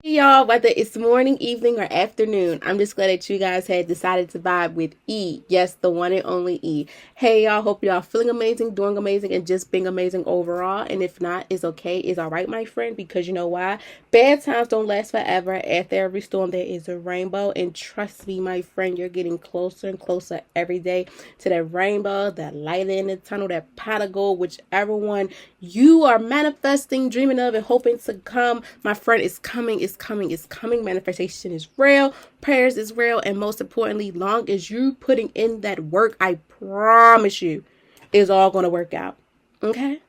Hey y'all, whether it's morning, evening, or afternoon, I'm just glad that you guys had decided to vibe with E. Yes, the one and only E. Hey y'all, hope y'all feeling amazing, doing amazing, and just being amazing overall. And if not, it's okay. It's all right, my friend, because you know why? Bad times don't last forever. After every storm, there is a rainbow. And trust me, my friend, you're getting closer and closer every day to that rainbow, that light in the tunnel, that pot of gold, whichever one you are manifesting, dreaming of, and hoping to come. My friend, is coming. It's coming. Manifestation is real. Prayers is real. And most importantly, long as you putting in that work, I promise you, it's all going to work out. Okay?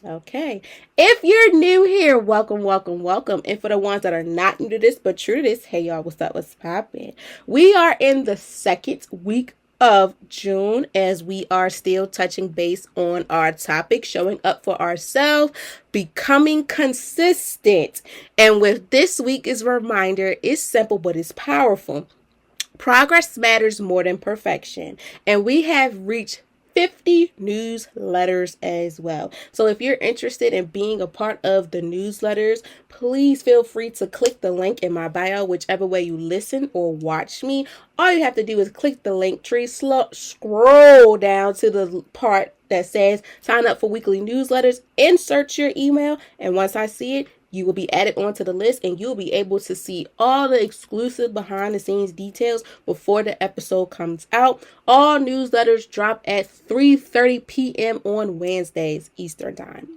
Okay. If you're new here, welcome, welcome, welcome. And for the ones that are not new to this, but true to this, hey y'all, what's up? What's poppin'? We are in the second week of June as we are still touching base on our topic, showing up for ourselves, becoming consistent. And with this week's reminder, it's simple, but it's powerful. Progress matters more than perfection. And we have reached 50 newsletters as well. So if you're interested in being a part of the newsletters, please feel free to click the link in my bio, whichever way you listen or watch me. All you have to do is click the link tree, scroll down to the part that says sign up for weekly newsletters, insert your email, and once I see it, you will be added onto the list and you'll be able to see all the exclusive behind the scenes details before the episode comes out. All newsletters drop at 3:30 p.m. on Wednesdays Eastern Time.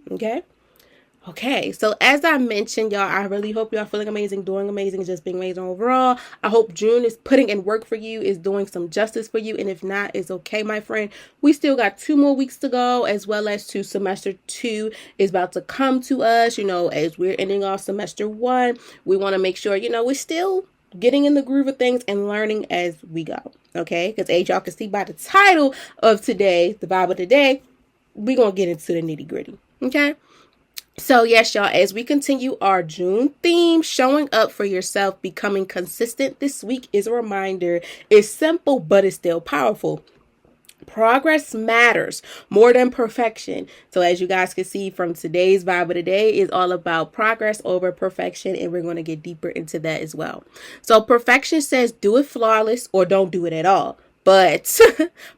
Okay, so as I mentioned, y'all, I really hope y'all feeling amazing, doing amazing, just being amazing overall. I hope June is putting in work for you, is doing some justice for you. And if not, it's okay, my friend. We still got 2 more weeks to go, as well as semester 2 is about to come to us. As we're ending off semester 1, we want to make sure, we're still getting in the groove of things and learning as we go. Okay, because as y'all can see by the title of today, the Bible today, we're going to get into the nitty gritty. Okay. So yes, y'all, as we continue our June theme, showing up for yourself, becoming consistent this week is a reminder. It's simple, but it's still powerful. Progress matters more than perfection. So as you guys can see from today's Bible today, is all about progress over perfection. And we're going to get deeper into that as well. So perfection says do it flawless or don't do it at all. But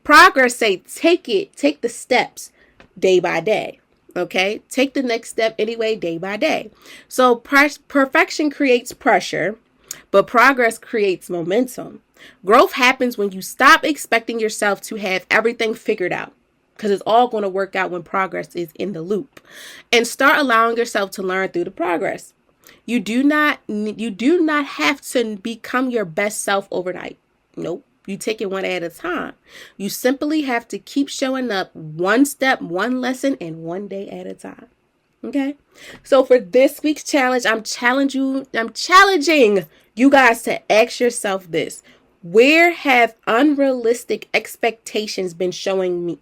progress say take the steps day by day. Okay, take the next step anyway, day by day. So perfection creates pressure, but progress creates momentum. Growth happens when you stop expecting yourself to have everything figured out, because it's all going to work out when progress is in the loop, and start allowing yourself to learn through the progress. You do not have to become your best self overnight. Nope. You take it one at a time. You simply have to keep showing up one step, one lesson, and one day at a time. Okay? So for this week's challenge, I'm challenging you guys to ask yourself this. Where have unrealistic expectations been slowing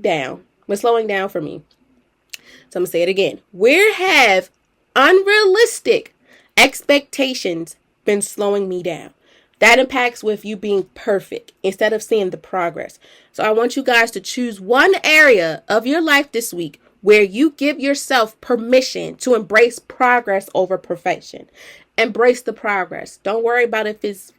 down for me? So I'm going to say it again. Where have unrealistic expectations been slowing me down? That impacts with you being perfect instead of seeing the progress. So I want you guys to choose one area of your life this week where you give yourself permission to embrace progress over perfection. Embrace the progress. Don't worry about if it's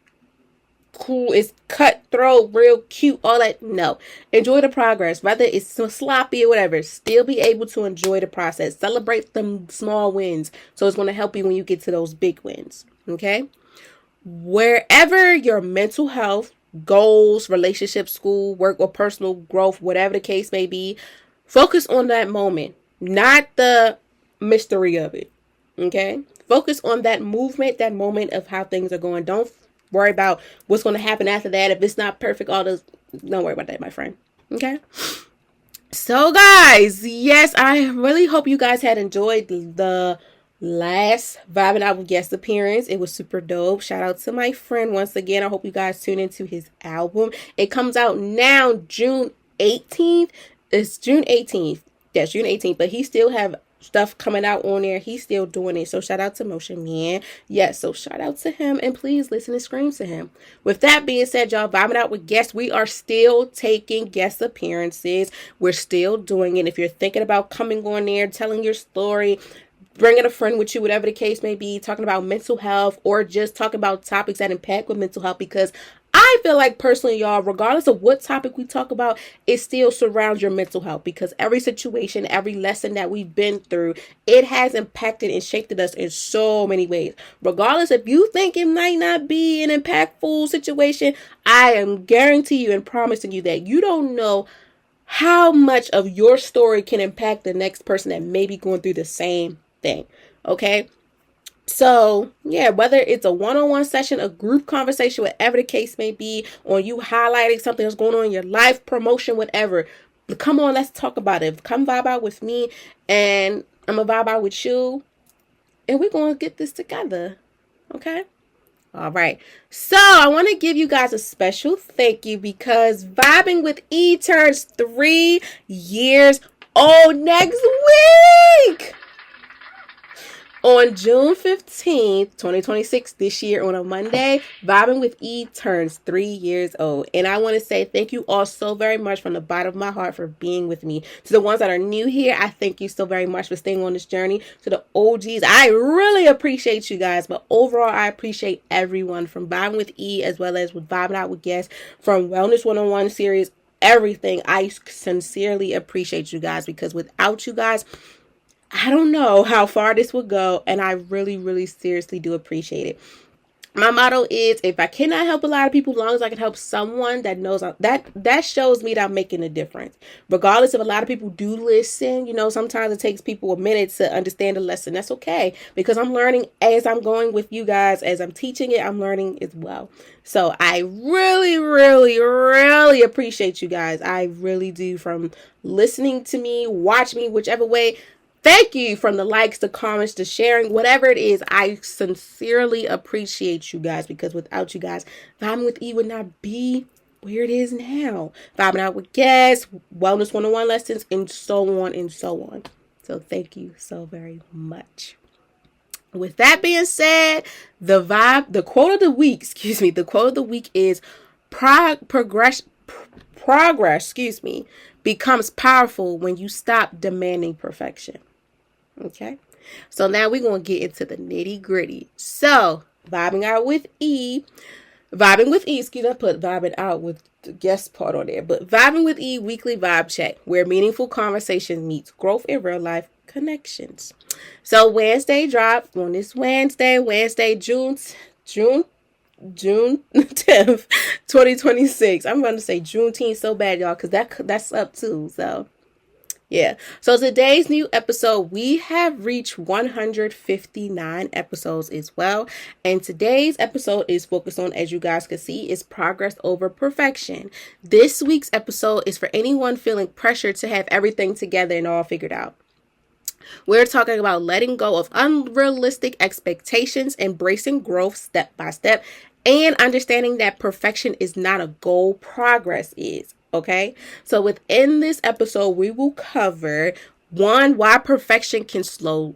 cool, it's cutthroat, real cute, all that. No. Enjoy the progress. Whether it's so sloppy or whatever, still be able to enjoy the process. Celebrate them small wins. So it's going to help you when you get to those big wins. Okay? Wherever your mental health, goals, relationships, school, work, or personal growth, whatever the case may be, focus on that moment, not the mystery of it. Okay? Focus on that movement, that moment of how things are going. Don't worry about what's going to happen after that. If it's not perfect, don't worry about that, my friend. Okay? So guys, yes, I really hope you guys had enjoyed the last Vibing Out with guest appearance. It was super dope. Shout out to my friend once again. I hope you guys tune into his album. It comes out now June 18th. It's June 18th. Yes, June 18th. But he still have stuff coming out on there. He's still doing it. So shout out to Motion Man. Yes, so shout out to him. And please listen and scream to him. With that being said, y'all, Vibing Out with guests. We are still taking guest appearances. We're still doing it. If you're thinking about coming on there, telling your story, bringing a friend with you, whatever the case may be, talking about mental health or just talking about topics that impact with mental health, because I feel like personally, y'all, regardless of what topic we talk about, it still surrounds your mental health, because every situation, every lesson that we've been through, it has impacted and shaped us in so many ways. Regardless if you think it might not be an impactful situation, I am guaranteeing you and promising you that you don't know how much of your story can impact the next person that may be going through the same thing. Okay? So, yeah, whether it's a one-on-one session, a group conversation, whatever the case may be, or you highlighting something that's going on in your life, promotion, whatever, come on, let's talk about it. Come vibe out with me, and I'm going to vibe out with you, and we're going to get this together. Okay? All right. So, I want to give you guys a special thank you, because Vibing with E turns 3 years old next week. On June 15th, 2026, this year on a Monday, Vibing with E turns 3 years old. And I want to say thank you all so very much from the bottom of my heart for being with me. To the ones that are new here, I thank you so very much for staying on this journey. To the OGs, I really appreciate you guys. But overall, I appreciate everyone from Vibing with E as well as with Vibing Out with Guests, from Wellness 101 series, everything. I sincerely appreciate you guys, because without you guys, I don't know how far this would go, and I really, really seriously do appreciate it. My motto is, if I cannot help a lot of people, as long as I can help someone that knows that shows me that I'm making a difference. Regardless if a lot of people do listen, sometimes it takes people a minute to understand the lesson. That's okay, because I'm learning as I'm going with you guys. As I'm teaching it, I'm learning as well. So I really, really, really appreciate you guys. I really do, from listening to me, watch me, whichever way. Thank you, from the likes, the comments, the sharing, whatever it is. I sincerely appreciate you guys, because without you guys, Vibing with E would not be where it is now. Vibing Out with Guests, Wellness 101 lessons, and so on and so on. So thank you so very much. With that being said, the quote of the week, is progress, becomes powerful when you stop demanding perfection. Okay, so now we're going to get into the nitty gritty. So, Vibing with E, I put vibing out with the guest part on there, but Vibing with E weekly vibe check, where meaningful conversation meets growth in real life connections. So, Wednesday drop on this Wednesday, June 10th, 2026. I'm going to say Juneteenth so bad, y'all, because that's up too. So, yeah. So today's new episode, we have reached 159 episodes as well. And today's episode is focused on, as you guys can see, is progress over perfection. This week's episode is for anyone feeling pressured to have everything together and all figured out. We're talking about letting go of unrealistic expectations, embracing growth step by step, and understanding that perfection is not a goal, progress is. Okay, so within this episode, we will cover one, why perfection can slow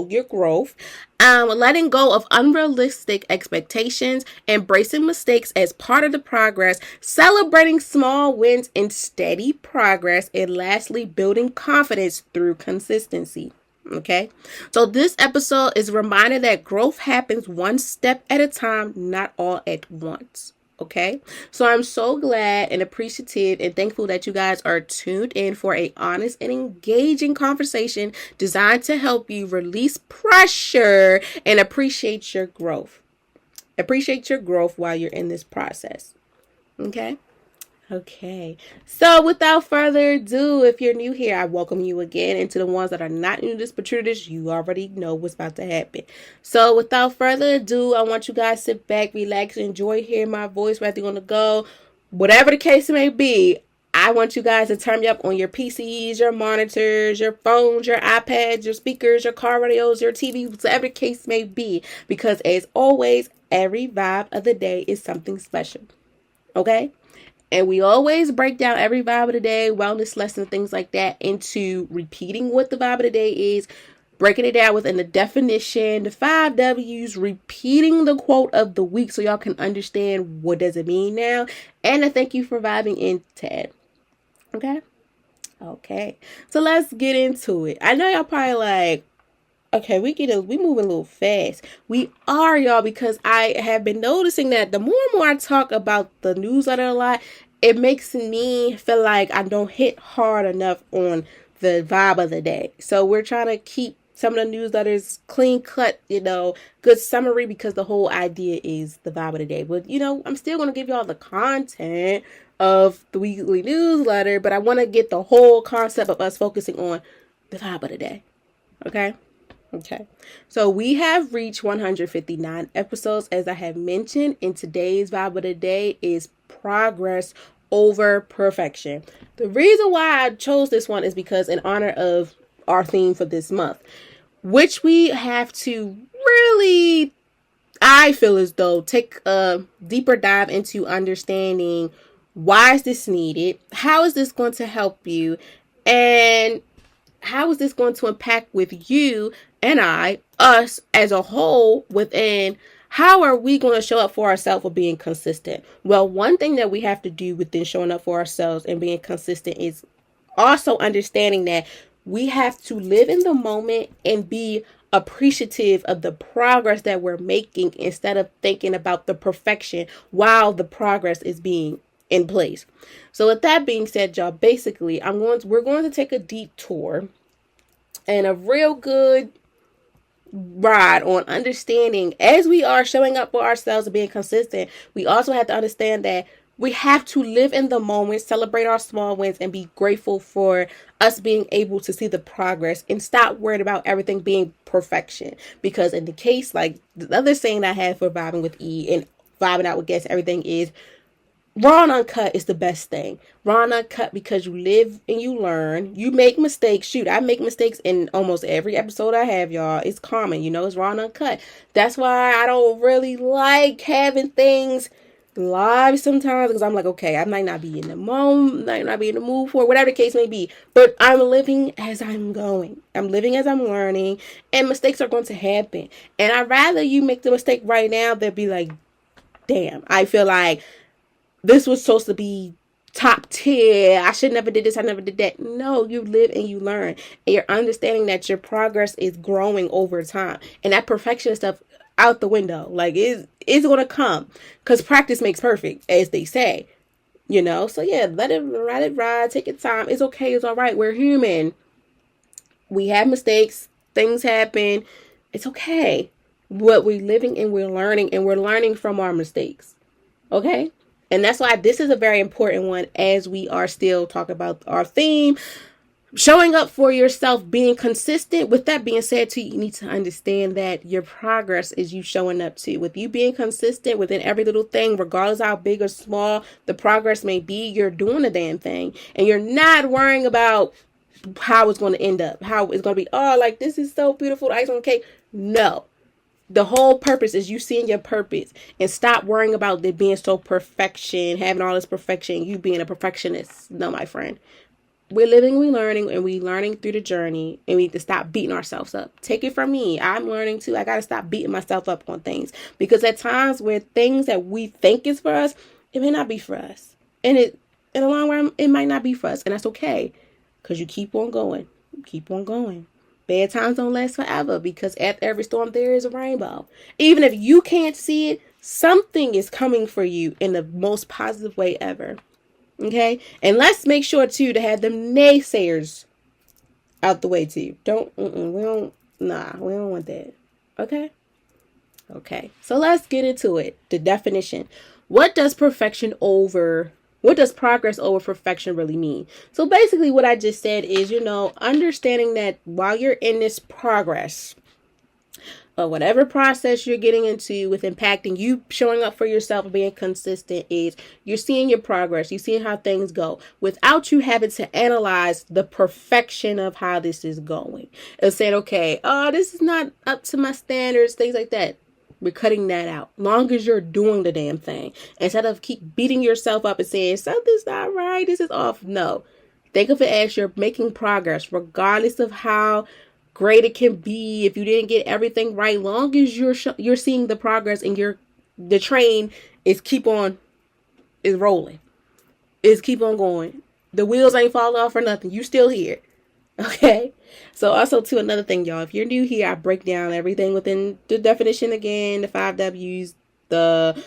your growth, letting go of unrealistic expectations, embracing mistakes as part of the progress, celebrating small wins and steady progress, and lastly, building confidence through consistency. Okay, so this episode is a reminder that growth happens one step at a time, not all at once. Okay, so I'm so glad and appreciative and thankful that you guys are tuned in for a honest and engaging conversation designed to help you release pressure and appreciate your growth. Appreciate your growth while you're in this process. Okay, so without further ado, if you're new here, I welcome you again. And to the ones that are not new to this, but true to this, you already know what's about to happen. So without further ado, I want you guys to sit back, relax, enjoy hearing my voice, whether you're on the go, whatever the case may be. I want you guys to turn me up on your PCs, your monitors, your phones, your iPads, your speakers, your car radios, your TV, whatever the case may be. Because as always, every vibe of the day is something special. Okay? And we always break down every vibe of the day, wellness lesson, things like that, into repeating what the vibe of the day is, breaking it down within the definition, the 5 W's, repeating the quote of the week so y'all can understand what does it mean now, and a thank you for vibing in tab. Okay, so let's get into it. I know y'all probably like, Okay, we moving a little fast. We are, y'all, because I have been noticing that the more and more I talk about the newsletter a lot, it makes me feel like I don't hit hard enough on the vibe of the day. So we're trying to keep some of the newsletters clean cut, good summary, because the whole idea is the vibe of the day. But I'm still gonna give y'all the content of the weekly newsletter, but I want to get the whole concept of us focusing on the vibe of the day. Okay. Okay, so we have reached 159 episodes, as I have mentioned, and today's vibe of the day is progress over perfection. The reason why I chose this one is because in honor of our theme for this month, which we have to really, I feel as though, take a deeper dive into understanding why is this needed, how is this going to help you, and how is this going to impact with you and us as a whole within how are we going to show up for ourselves with being consistent? Well, one thing that we have to do within showing up for ourselves and being consistent is also understanding that we have to live in the moment and be appreciative of the progress that we're making instead of thinking about the perfection while the progress is being in place. So with that being said, y'all, basically we're going to take a detour and a real good ride on understanding, as we are showing up for ourselves and being consistent, we also have to understand that we have to live in the moment, celebrate our small wins, and be grateful for us being able to see the progress and stop worried about everything being perfection. Because in the case, like the other saying I have for vibing with E and vibing out with guests, everything is raw and uncut is the best thing. Raw and uncut because you live and you learn. You make mistakes. Shoot, I make mistakes in almost every episode I have, y'all. It's common, it's raw and uncut. That's why I don't really like having things live sometimes, because I'm like, okay, I might not be in the moment, might not be in the mood for it, whatever the case may be. But I'm living as I'm going. I'm living as I'm learning, and mistakes are going to happen. And I'd rather you make the mistake right now than be like, damn, I feel like this was supposed to be top tier. I should never did this. I never did that. No, you live and you learn. And you're understanding that your progress is growing over time. And that perfection stuff out the window. Like, it's going to come. Because practice makes perfect, as they say. So yeah, let it ride. Take your time. It's okay. It's all right. We're human. We have mistakes. Things happen. It's okay. But we're living and we're learning. And we're learning from our mistakes. Okay? And that's why this is a very important one, as we are still talking about our theme, showing up for yourself, being consistent. With that being said, too, you need to understand that your progress is you showing up too. With you being consistent within every little thing, regardless how big or small the progress may be, you're doing the damn thing. And you're not worrying about how it's going to end up, how it's going to be, oh, like, this is so beautiful, the ice on the cake. No. The whole purpose is you seeing your purpose, and stop worrying about it being so perfection, having all this perfection, you being a perfectionist. No, my friend. We're living, we're learning, and we're learning through the journey, and we need to stop beating ourselves up. Take it from me. I'm learning too. I got to stop beating myself up on things, because at times where things that we think is for us, it may not be for us. And in the long run, it might not be for us. And that's okay, because you keep on going. You keep on going. Bad times don't last forever, because after every storm there is a rainbow. Even if you can't see it, something is coming for you in the most positive way ever. Okay? And let's make sure too to have them naysayers out the way too. We don't want that. Okay? Okay. So let's get into it. The definition. What does progress over perfection really mean? So basically what I just said is, understanding that while you're in this progress, or whatever process you're getting into with impacting you, showing up for yourself and being consistent, is you're seeing your progress, you're seeing how things go without you having to analyze the perfection of how this is going and saying, okay, this is not up to my standards, things like that. We're cutting that out. Long as you're doing the damn thing, instead of keep beating yourself up and saying something's not right, this is off. No, think of it as you're making progress, regardless of how great it can be. If you didn't get everything right, long as you're seeing the progress, and the train is rolling, is keep on going. The wheels ain't fall off or nothing. You still here. Okay. So also too, another thing, y'all, if you're new here, I break down everything within the definition again, the 5 W's, the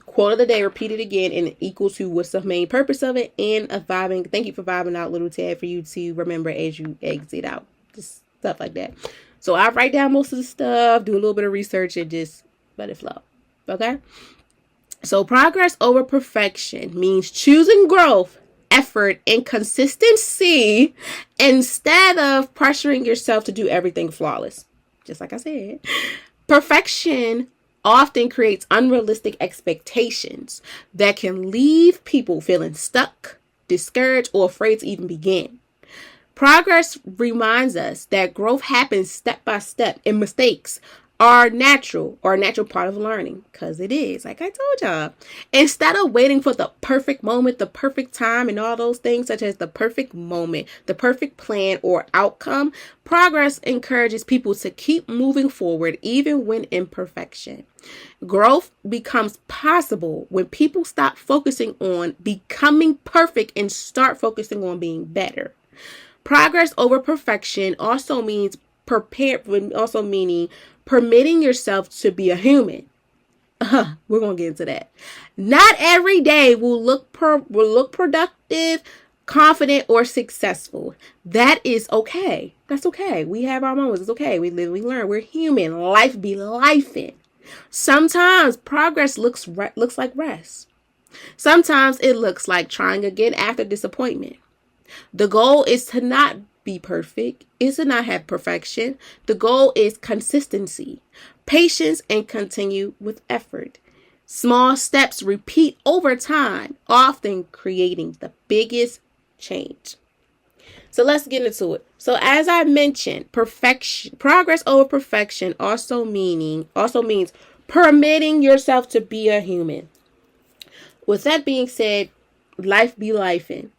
quote of the day, repeat it again, and equal to what's the main purpose of it, and a vibing. Thank you for vibing out little tag for you to remember as you exit out. Just stuff like that. So I write down most of the stuff, do a little bit of research, and just let it flow. Okay. So progress over perfection means choosing growth, effort, and consistency instead of pressuring yourself to do everything flawless. Just like I said, perfection often creates unrealistic expectations that can leave people feeling stuck, discouraged, or afraid to even begin. Progress reminds us that growth happens step by step, and mistakes are natural or a natural part of learning, because it is, like I told y'all. Instead of waiting for the perfect moment, the perfect time, and all those things such as the perfect moment, the perfect plan or outcome, progress encourages people to keep moving forward even when imperfection. Growth becomes possible when people stop focusing on becoming perfect and start focusing on being better. Progress over perfection also means meaning permitting yourself to be a human. We're gonna get into that. Not every day will look productive, confident, or successful. That is okay. That's okay. We have our moments. It's okay. We live, we learn. We're human. Life be lifing. Sometimes progress looks like rest. Sometimes it looks like trying again after disappointment. The goal is to not be perfect, is to not have perfection. The goal is consistency, patience, and continue with effort. Small steps repeat over time, often creating the biggest change. So let's get into it. So as I mentioned, progress over perfection also means permitting yourself to be a human. With that being said, life be lifing.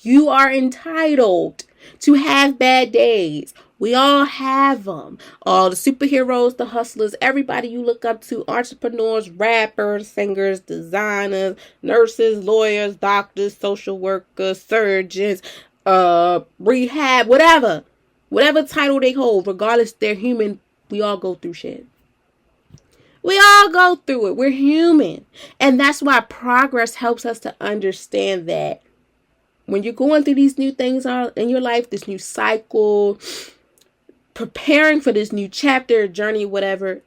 You are entitled to have bad days. We all have them. All the superheroes, the hustlers, everybody you look up to, entrepreneurs, rappers, singers, designers, nurses, lawyers, doctors, social workers, surgeons, rehab, whatever title they hold, regardless they're human, we all go through shit. We all go through it. We're human. And that's why progress helps us to understand that when you're going through these new things in your life, this new cycle, preparing for this new chapter, journey, whatever,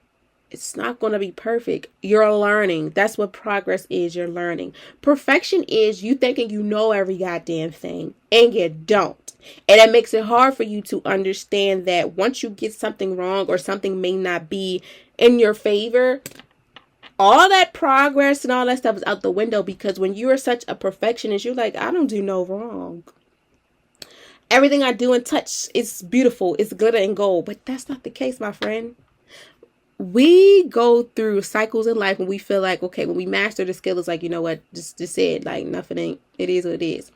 it's not going to be perfect. You're learning. That's what progress is. You're learning. Perfection is you thinking you know every goddamn thing and you don't. And it makes it hard for you to understand that once you get something wrong or something may not be in your favor, all that progress and all that stuff is out the window, because when you are such a perfectionist, you're like, I don't do no wrong. Everything I do and touch is beautiful. It's glitter and gold. But that's not the case, my friend. We go through cycles in life and we feel like, okay, when we master the skill, it's like, you know what, just it, like nothing ain't, it is what it is.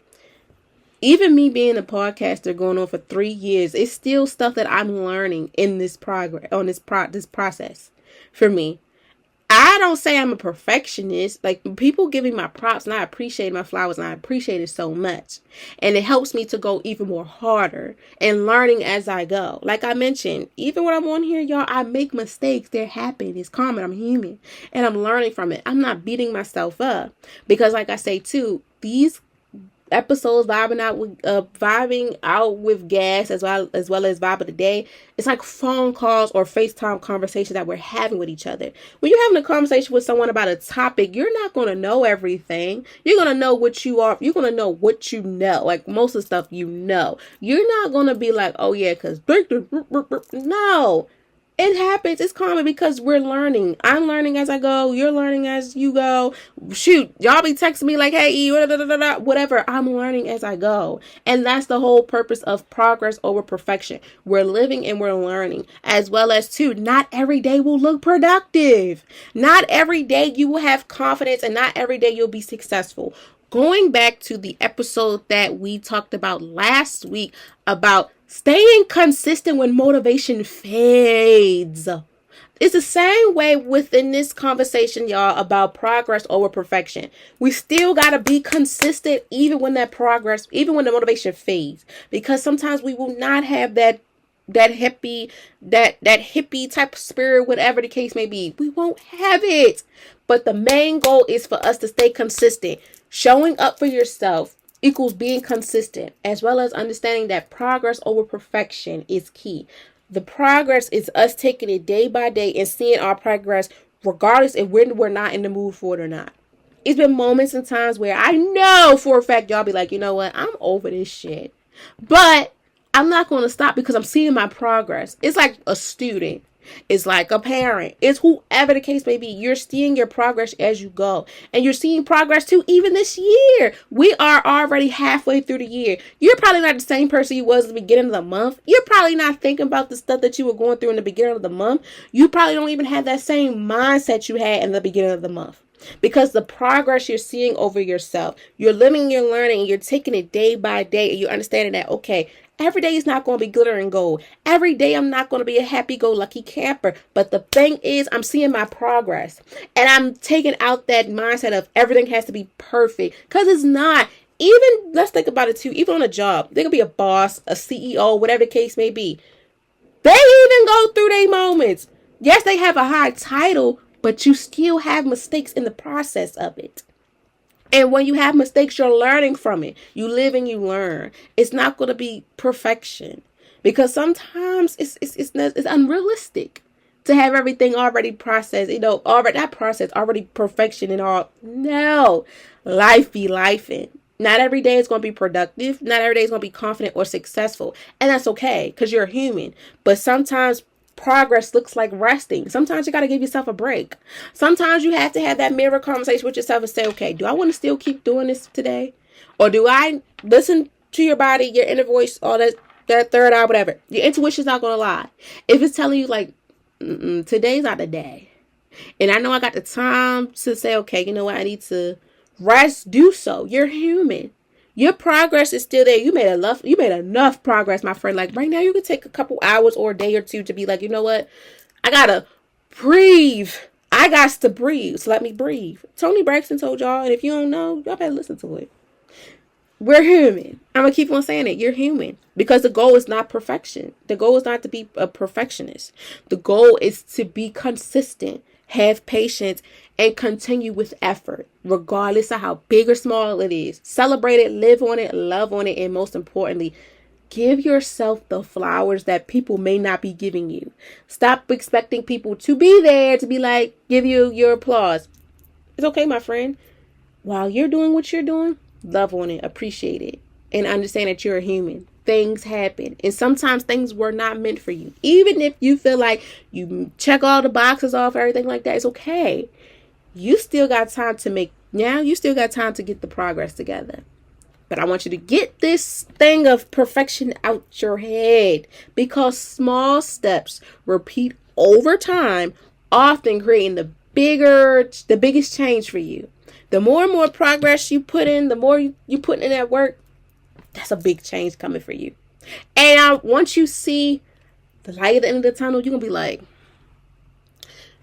Even me being a podcaster going on for 3 years, it's still stuff that I'm learning in this progress, on this process for me. I don't say I'm a perfectionist. Like, people giving my props and I appreciate my flowers and I appreciate it so much. And it helps me to go even more harder and learning as I go. Like I mentioned, even when I'm on here, y'all, I make mistakes. They happen. It's common. I'm human and I'm learning from it. I'm not beating myself up because, like I say too, these episodes vibing out with gas as well as vibe of the day, it's like phone calls or FaceTime conversations that we're having with each other. When you're having a conversation with someone about a topic, you're not going to know everything. You're going to know what you are. You're going to know what you know. Like most of the stuff you know. You're not going to be like, oh yeah, because no. It happens. It's common because we're learning. I'm learning as I go. You're learning as you go. Shoot, y'all be texting me like, hey, whatever. I'm learning as I go. And that's the whole purpose of progress over perfection. We're living and we're learning. As well as, too, not every day will look productive. Not every day you will have confidence and not every day you'll be successful. Going back to the episode that we talked about last week about staying consistent when motivation fades. It's the same way within this conversation, y'all, about progress over perfection. We still got to be consistent even when that progress, even when the motivation fades. Because sometimes we will not have that hippie, that hippie type of spirit, whatever the case may be. We won't have it. But the main goal is for us to stay consistent. Showing up for yourself equals being consistent, as well as understanding that progress over perfection is key. The progress is us taking it day by day and seeing our progress regardless if we're not in the mood for it or not. It's been moments and times where I know for a fact y'all be like, you know what, I'm over this shit. But I'm not going to stop because I'm seeing my progress. It's like a student. It's like a parent. It's whoever the case may be. You're seeing your progress as you go. And you're seeing progress too even this year. We are already halfway through the year. You're probably not the same person you was at the beginning of the month. You're probably not thinking about the stuff that you were going through in the beginning of the month. You probably don't even have that same mindset you had in the beginning of the month. Because the progress you're seeing over yourself, you're living, you're learning, and you're taking it day by day, and you're understanding that, okay, every day is not going to be glitter and gold. Every day I'm not going to be a happy-go-lucky camper. But the thing is, I'm seeing my progress. And I'm taking out that mindset of everything has to be perfect. Because it's not. Even, let's think about it too, even on a job. They could be a boss, a CEO, whatever the case may be. They even go through their moments. Yes, they have a high title, but you still have mistakes in the process of it. And when you have mistakes, you're learning from it. You live and you learn. It's not going to be perfection, because sometimes it's unrealistic to have everything already processed. Already that process, already perfection and all. No, life be lifing. Not every day is going to be productive. Not every day is going to be confident or successful, and that's okay because you're human. But sometimes progress looks like resting. Sometimes you got to give yourself a break. Sometimes you have to have that mirror conversation with yourself and say, okay, do I want to still keep doing this today? Or do I listen to your body, your inner voice, all that third eye, whatever? Your intuition's not going to lie. If it's telling you like, today's not the day, and I know I got the time to say, okay, you know what, I need to rest, do so. You're human. Your progress is still there. You made enough progress, my friend. Like right now, you can take a couple hours or a day or two to be like, you know what? I gotta breathe. I got to breathe. So let me breathe. Tony Braxton told y'all, and if you don't know, y'all better listen to it. We're human. I'm gonna keep on saying it. You're human, because the goal is not perfection. The goal is not to be a perfectionist. The goal is to be consistent, have patience, and continue with effort, regardless of how big or small it is. Celebrate it, live on it, love on it, and most importantly, give yourself the flowers that people may not be giving you. Stop expecting people to be there to be like, give you your applause. It's okay, my friend. While you're doing what you're doing, love on it, appreciate it, and understand that you're a human. Things happen, and sometimes things were not meant for you. Even if you feel like you check all the boxes off, everything like that, it's okay. You still got time to get the progress together. But I want you to get this thing of perfection out your head, because small steps repeat over time, often creating the biggest change for you. The more and more progress you put in, the more you put in that work, that's a big change coming for you. And once you see the light at the end of the tunnel, you're going to be like,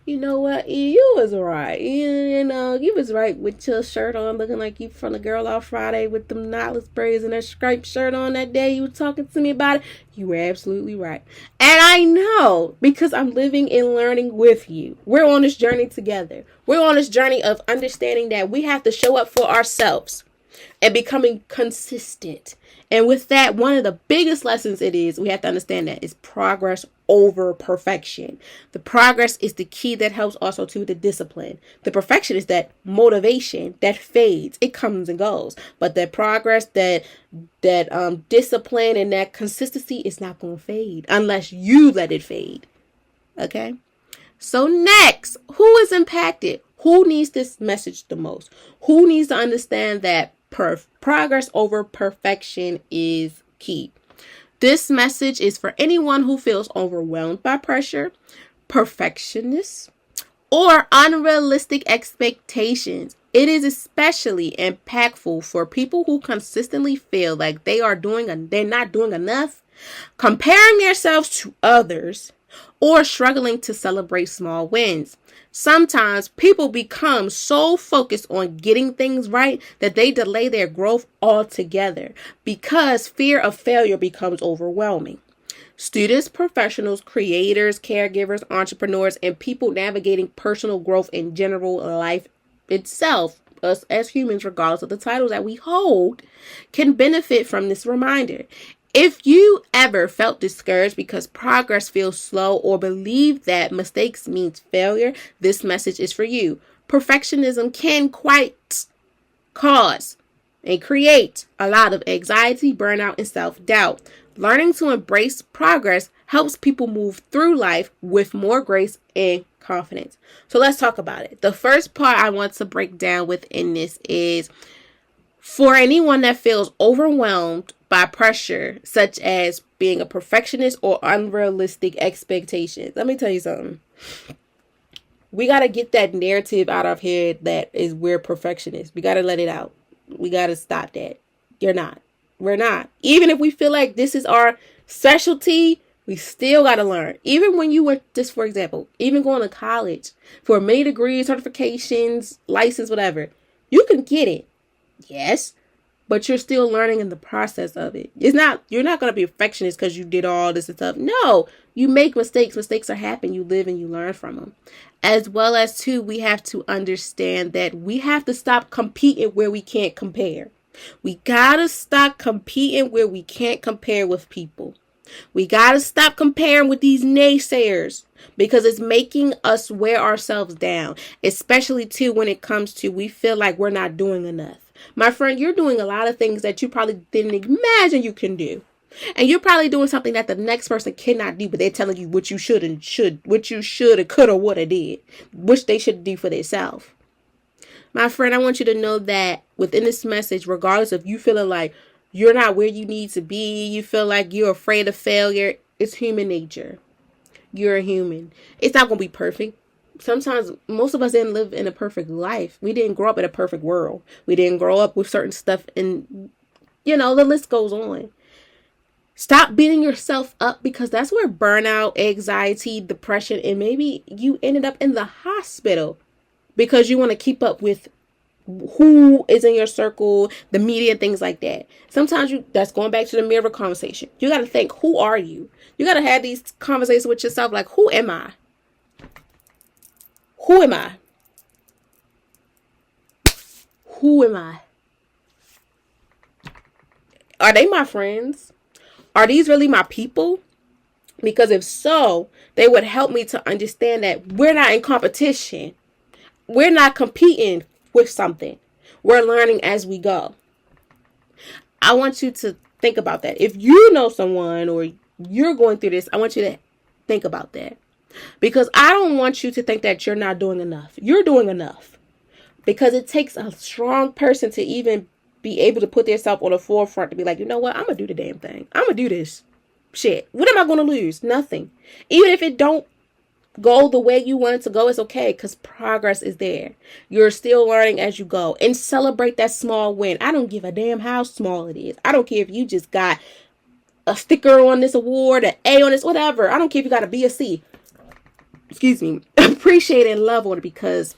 you know what, you was right. You was right with your shirt on, looking like you from the Girl Off Friday with them knotless braids and that striped shirt on that day you were talking to me about it. You were absolutely right. And I know, because I'm living and learning with you. We're on this journey together. We're on this journey of understanding that we have to show up for ourselves and becoming consistent. And with that, one of the biggest lessons we have to understand that is progress over perfection. The progress is the key that helps also to the discipline. The perfection is that motivation that fades. It comes and goes. But that progress, that discipline and that consistency is not going to fade unless you let it fade. Okay? So next, who is impacted? Who needs this message the most? Who needs to understand that progress over perfection is key? This message is for anyone who feels overwhelmed by pressure, perfectionists, or unrealistic expectations. It is especially impactful for people who consistently feel like they're not doing enough, comparing themselves to others, or struggling to celebrate small wins. Sometimes people become so focused on getting things right that they delay their growth altogether because fear of failure becomes overwhelming. Students, professionals, creators, caregivers, entrepreneurs, and people navigating personal growth in general life itself, us as humans, regardless of the titles that we hold, can benefit from this reminder. If you ever felt discouraged because progress feels slow or believe that mistakes means failure, this message is for you. Perfectionism can quite cause and create a lot of anxiety, burnout, and self-doubt. Learning to embrace progress helps people move through life with more grace and confidence. So let's talk about it. The first part I want to break down within this is for anyone that feels overwhelmed by pressure, such as being a perfectionist or unrealistic expectations. Let me tell you something. We got to get that narrative out of here that is we're perfectionists. We got to let it out. We got to stop that. You're not. We're not. Even if we feel like this is our specialty, we still got to learn. Even when you went, just for example, even going to college for many degrees, certifications, license, whatever, you can get it. Yes, but you're still learning in the process of it. You're not going to be a perfectionist because you did all this and stuff. No, you make mistakes. Mistakes are happening. You live and you learn from them. As well as, too, we have to understand that we have to stop competing where we can't compare. We got to stop competing where we can't compare with people. We got to stop comparing with these naysayers because it's making us wear ourselves down, especially, too, when it comes to we feel like we're not doing enough. My friend, you're doing a lot of things that you probably didn't imagine you can do. And you're probably doing something that the next person cannot do, but they're telling you what you should and could or would have did, which they should do for themselves. My friend, I want you to know that within this message, regardless of you feeling like you're not where you need to be, you feel like you're afraid of failure, it's human nature. You're a human. It's not going to be perfect. Sometimes most of us didn't live in a perfect life. We didn't grow up in a perfect world. We didn't grow up with certain stuff, and the list goes on. Stop beating yourself up because that's where burnout, anxiety, depression, and maybe you ended up in the hospital because you want to keep up with who is in your circle, the media, and things like that. Sometimes that's going back to the mirror conversation. You got to think, who are you? You got to have these conversations with yourself like, who am I? Who am I? Who am I? Are they my friends? Are these really my people? Because if so, they would help me to understand that we're not in competition. We're not competing with something. We're learning as we go. I want you to think about that. If you know someone or you're going through this, I want you to think about that. Because I don't want you to think that you're not doing enough. You're doing enough. Because it takes a strong person to even be able to put themselves on the forefront to be like, you know what? I'm going to do the damn thing. I'm going to do this. Shit. What am I going to lose? Nothing. Even if it don't go the way you want it to go, it's okay because progress is there. You're still learning as you go. And celebrate that small win. I don't give a damn how small it is. I don't care if you just got a sticker on this award, an A on this, whatever. I don't care if you got a B or C. Excuse me. Appreciate and love on it because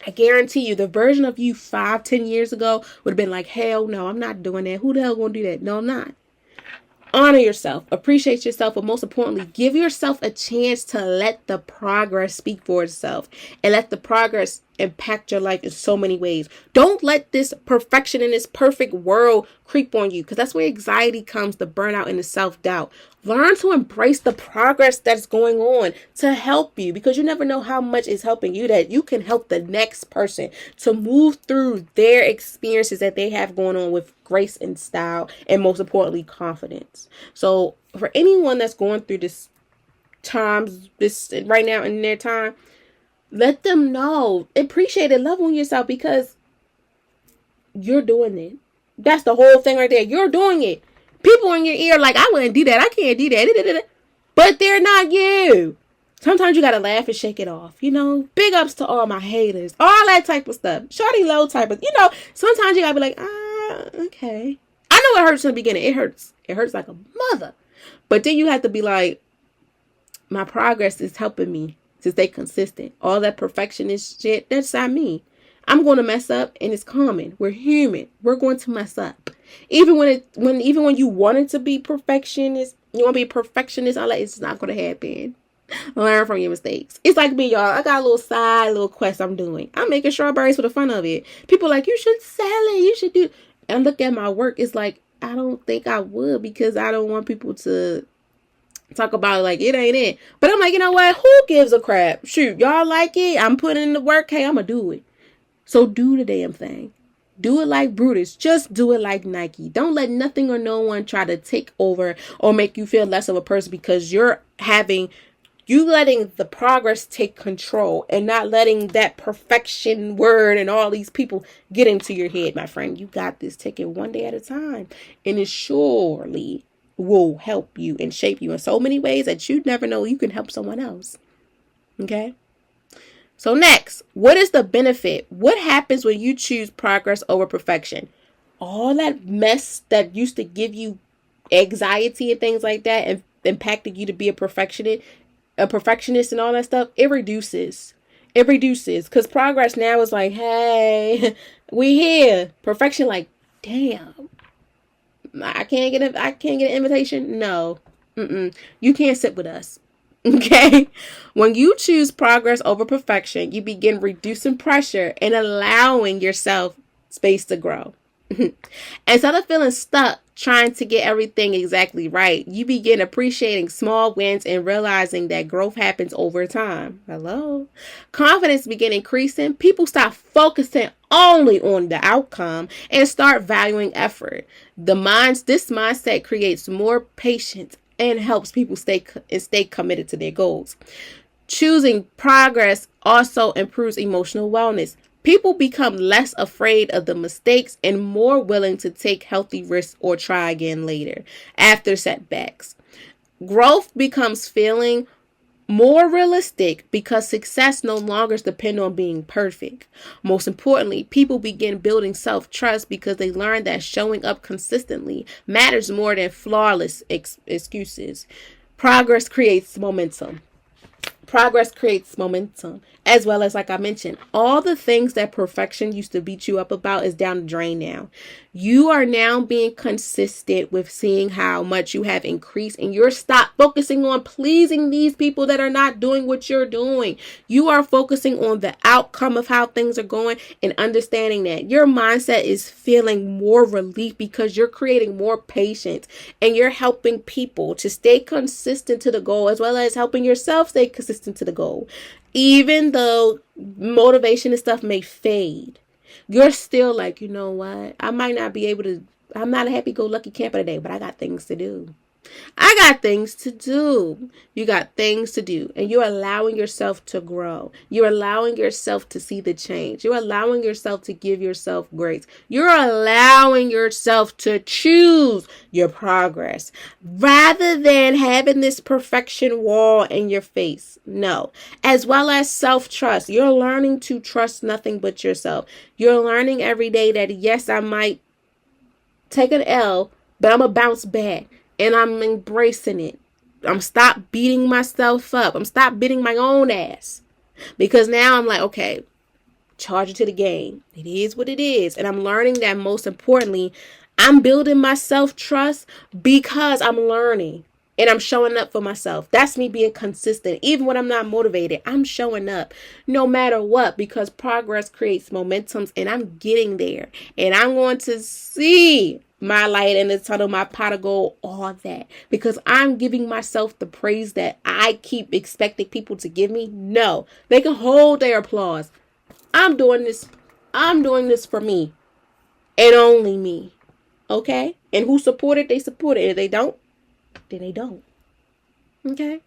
I guarantee you the version of you 5-10 years ago would have been like, hell no, I'm not doing that. Who the hell gonna do that? No, I'm not. Honor yourself, appreciate yourself, but most importantly, give yourself a chance to let the progress speak for itself and let the progress impact your life in so many ways. Don't let this perfection in this perfect world creep on you because that's where anxiety comes, the burnout and the self-doubt. Learn to embrace the progress that's going on to help you because you never know how much is helping you that you can help the next person to move through their experiences that they have going on with grace and style and most importantly, confidence. So for anyone that's going through this right now in their time, let them know, appreciate it, love on yourself because you're doing it. That's the whole thing right there. You're doing it. People in your ear like, I wouldn't do that. I can't do that. But they're not you. Sometimes you got to laugh and shake it off. Big ups to all my haters. All that type of stuff. Shorty low type of, sometimes you got to be like, okay. I know it hurts in the beginning. It hurts. It hurts like a mother. But then you have to be like, My progress is helping me to stay consistent. All that perfectionist shit, that's not me. I'm going to mess up, and it's common. We're human. We're going to mess up. Even when you want it to be perfectionist, you want to be a perfectionist, all that, it's not going to happen. Learn from your mistakes. It's like me, y'all. I got a little quest I'm doing. I'm making strawberries for the fun of it. People are like, you should sell it. You should do. And look at my work. It's like, I don't think I would, because I don't want people to talk about it like it ain't it. But I'm like, you know what? Who gives a crap? Shoot, y'all like it. I'm putting in the work. Hey, I'm going to do it. So do the damn thing. Do it like Brutus. Just do it like Nike. Don't let nothing or no one try to take over or make you feel less of a person, because you're letting the progress take control and not letting that perfection word and all these people get into your head, my friend. You got this. Take it one day at a time. And it surely will help you and shape you in so many ways that you never know you can help someone else. Okay? So next, what is the benefit? What happens when you choose progress over perfection? All that mess that used to give you anxiety and things like that and impacted you to be a perfectionist and all that stuff, it reduces. It reduces, because progress now is like, hey, we here. Perfection, like, damn, I can't get an invitation. No, you can't sit with us. Okay. When you choose progress over perfection, you begin reducing pressure and allowing yourself space to grow. Instead of feeling stuck trying to get everything exactly right, you begin appreciating small wins and realizing that growth happens over time. Hello. Confidence begin increasing. People stop focusing only on the outcome and start valuing effort. This mindset creates more patience and helps people stay committed to their goals. Choosing progress also improves emotional wellness. People become less afraid of the mistakes and more willing to take healthy risks or try again later after setbacks. Growth becomes feeling more realistic because success no longer depends on being perfect. Most importantly, people begin building self-trust because they learn that showing up consistently matters more than flawless excuses. Progress creates momentum. As well as, like I mentioned, all the things that perfection used to beat you up about is down the drain now. You are now being consistent with seeing how much you have increased, and you're stop focusing on pleasing these people that are not doing what you're doing. You are focusing on the outcome of how things are going and understanding that your mindset is feeling more relief because you're creating more patience and you're helping people to stay consistent to the goal, as well as helping yourself stay consistent to the goal. Even though motivation and stuff may fade, you're still like, you know what? I'm not a happy-go-lucky camper today, but I got things to do. You got things to do. And you're allowing yourself to grow. You're allowing yourself to see the change. You're allowing yourself to give yourself grace. You're allowing yourself to choose your progress rather than having this perfection wall in your face. No. As well as self-trust. You're learning to trust nothing but yourself. You're learning every day that, yes, I might take an L, but I'm going to bounce back. And I'm embracing it. I'm stop beating myself up. I'm stop beating my own ass. Because now I'm like, okay, charge it to the game. It is what it is. And I'm learning that, most importantly, I'm building my self-trust because I'm learning. And I'm showing up for myself. That's me being consistent. Even when I'm not motivated, I'm showing up no matter what, because progress creates momentum, and I'm getting there. And I'm going to see my light in the tunnel, my pot of gold, all that. Because I'm giving myself the praise that I keep expecting people to give me. No, they can hold their applause. I'm doing this for me. And only me. Okay? And who support it, they support it. If they don't, then they don't. Okay?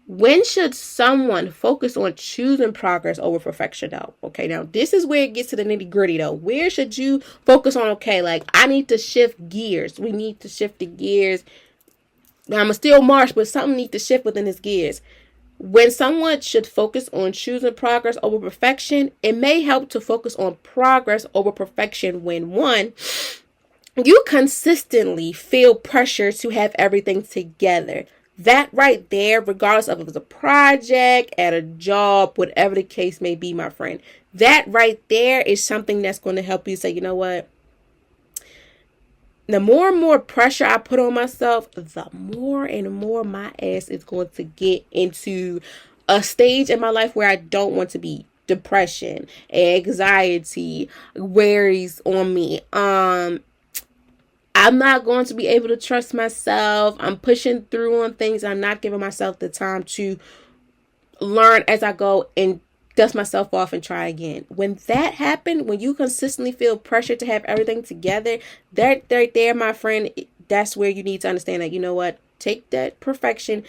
When should someone focus on choosing progress over perfection, though? Okay, now this is where it gets to the nitty gritty, though. Where should you focus on, okay, like, I need to shift gears. We need to shift the gears. Now, I'm still march, but something needs to shift within his gears. When someone should focus on choosing progress over perfection, it may help to focus on progress over perfection when, one, you consistently feel pressure to have everything together. That right there, regardless of if it's a project, at a job, whatever the case may be, my friend, that right there is something that's going to help you say, you know what? The more and more pressure I put on myself, the more and more my ass is going to get into a stage in my life where I don't want to be. Depression, anxiety, worries on me. I'm not going to be able to trust myself. I'm pushing through on things. I'm not giving myself the time to learn as I go and dust myself off and try again. When that happened, when you consistently feel pressure to have everything together, that right there, my friend, that's where you need to understand that, you know what, take that perfection,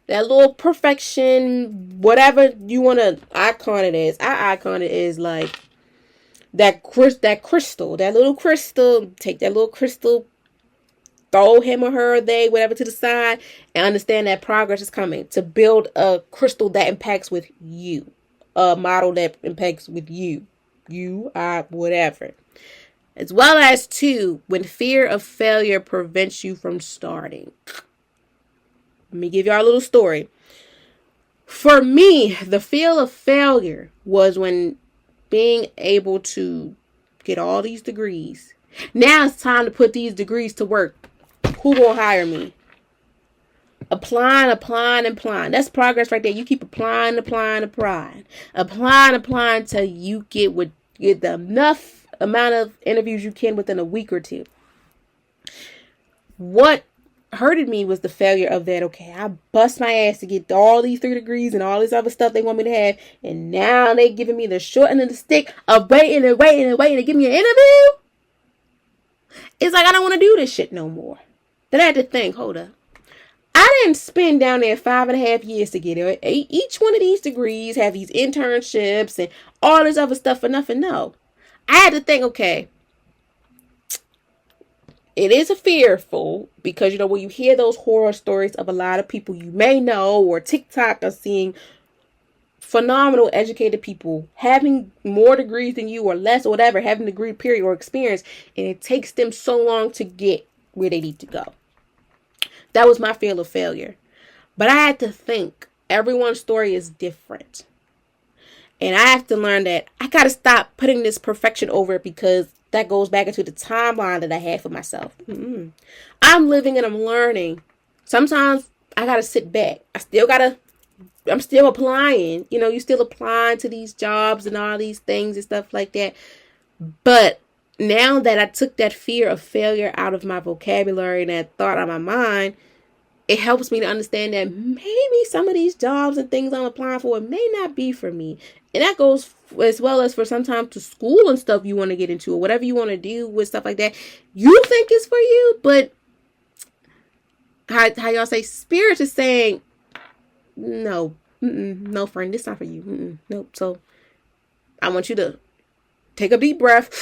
that little perfection, whatever you want to icon it as. I icon it as like that crystal, that little crystal. Take that little crystal, throw him or her, they, whatever, to the side, and understand that progress is coming to build a crystal that impacts with you, a model that impacts with you, whatever. As well as, too, when fear of failure prevents you from starting. Let me give y'all a little story. For me, the fear of failure was when being able to get all these degrees. Now it's time to put these degrees to work. Who gonna hire me? Applying. That's progress right there. You keep applying till you get the enough amount of interviews you can within a week or two. What hurted me was the failure of that. Okay, I bust my ass to get all these 3 degrees and all this other stuff they want me to have, and now they giving me the short end of the stick of waiting to give me an interview. It's like I don't want to do this shit no more. Then I had to think, hold up. I didn't spend down there 5.5 years to get it. Each one of these degrees have these internships and all this other stuff for nothing. No. I had to think, okay, it is a fearful because, you know, when you hear those horror stories of a lot of people you may know or TikTok are seeing phenomenal educated people having more degrees than you or less or whatever, having a degree, period, or experience, and it takes them so long to get where they need to go. That was my fear of failure. But I had to think everyone's story is different. And I have to learn that I got to stop putting this perfection over it because that goes back into the timeline that I had for myself. I'm living and I'm learning. Sometimes I got to sit back. I'm still applying. You know, you're still applying to these jobs and all these things and stuff like that. But now that I took that fear of failure out of my vocabulary and that thought out of my mind, it helps me to understand that maybe some of these jobs and things I'm applying for may not be for me. And that goes as well as for sometimes to school and stuff you want to get into or whatever you want to do with stuff like that. You think it's for you, but how y'all say, spirit is saying, no, no, friend, this not for you. Nope. So I want you to take a deep breath,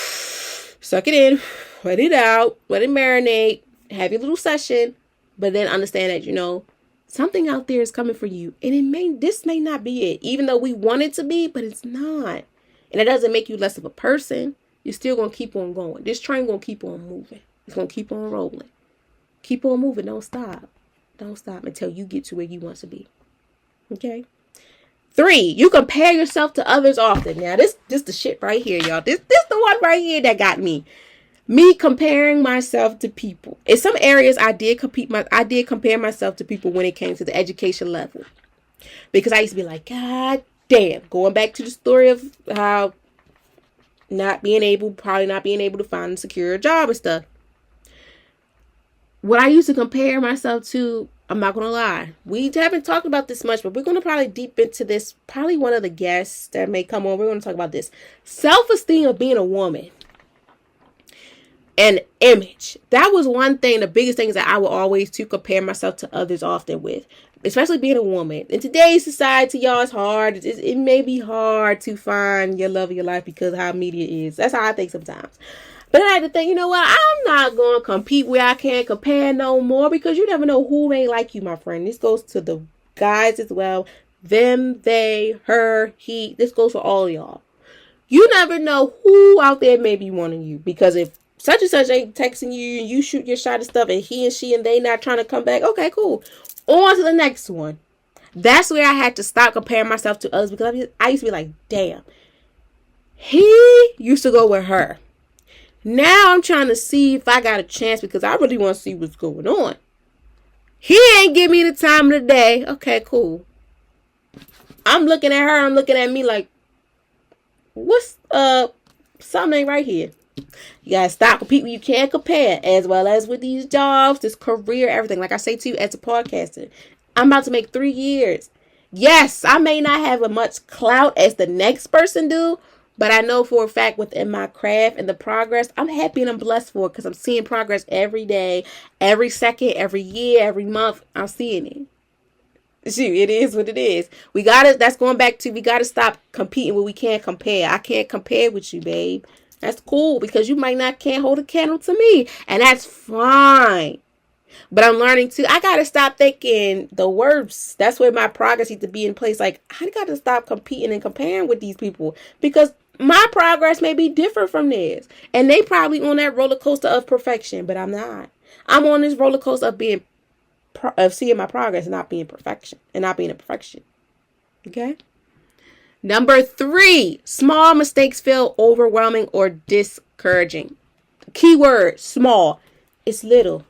suck it in, let it out, let it marinate, have your little session, but then understand that, you know, something out there is coming for you. And this may not be it, even though we want it to be, but it's not. And it doesn't make you less of a person. You're still going to keep on going. This train going to keep on moving. It's going to keep on rolling. Keep on moving. Don't stop. Don't stop until you get to where you want to be. Okay? 3, you compare yourself to others often. Now, this the shit right here, y'all. This the one right here that got me. Me comparing myself to people. In some areas, I did compare myself to people when it came to the education level. Because I used to be like, God damn. Going back to the story of how probably not being able to find a secure job and stuff. What I used to compare myself to, I'm not going to lie. We haven't talked about this much, but we're going to probably deep into this. Probably one of the guests that may come on, we're going to talk about this. Self-esteem of being a woman. And image. That was one thing, the biggest things that I would always to compare myself to others often with. Especially being a woman. In today's society, y'all, it's hard. It may be hard to find your love of your life because of how media is. That's how I think sometimes. But I had to think, you know what? I'm not going to compete where I can't compare no more because you never know who may like you, my friend. This goes to the guys as well. Them, they, her, he. This goes for all y'all. You never know who out there may be wanting you. Because if such and such ain't texting you and you shoot your shot and stuff and he and she and they not trying to come back, okay, cool. On to the next one. That's where I had to stop comparing myself to others, because I used to be like, damn, he used to go with her. Now I'm trying to see if I got a chance, because I really want to see what's going on. He ain't give me the time of the day. Okay, cool. I'm looking at her. I'm looking at me like, what's something ain't right here. You gotta stop with people you can't compare, as well as with these jobs, this career, everything. Like I say to you, as a podcaster, I'm about to make 3 years. Yes, I may not have as much clout as the next person do, but I know for a fact within my craft and the progress, I'm happy and I'm blessed for it, because I'm seeing progress every day, every second, every year, every month. I'm seeing it. Shoot, it is what it is. That's going back to, we gotta stop competing when we can't compare. I can't compare with you, babe. That's cool, because you can't hold a candle to me, and that's fine. But I'm learning too. I gotta stop thinking the worst. That's where my progress needs to be in place. Like, I gotta stop competing and comparing with these people, because my progress may be different from theirs, and they probably on that roller coaster of perfection, but I'm not. I'm on this roller coaster of seeing my progress and not being perfection, and not being a perfection. Okay. Number 3, small mistakes feel overwhelming or discouraging. Keyword, small. It's little.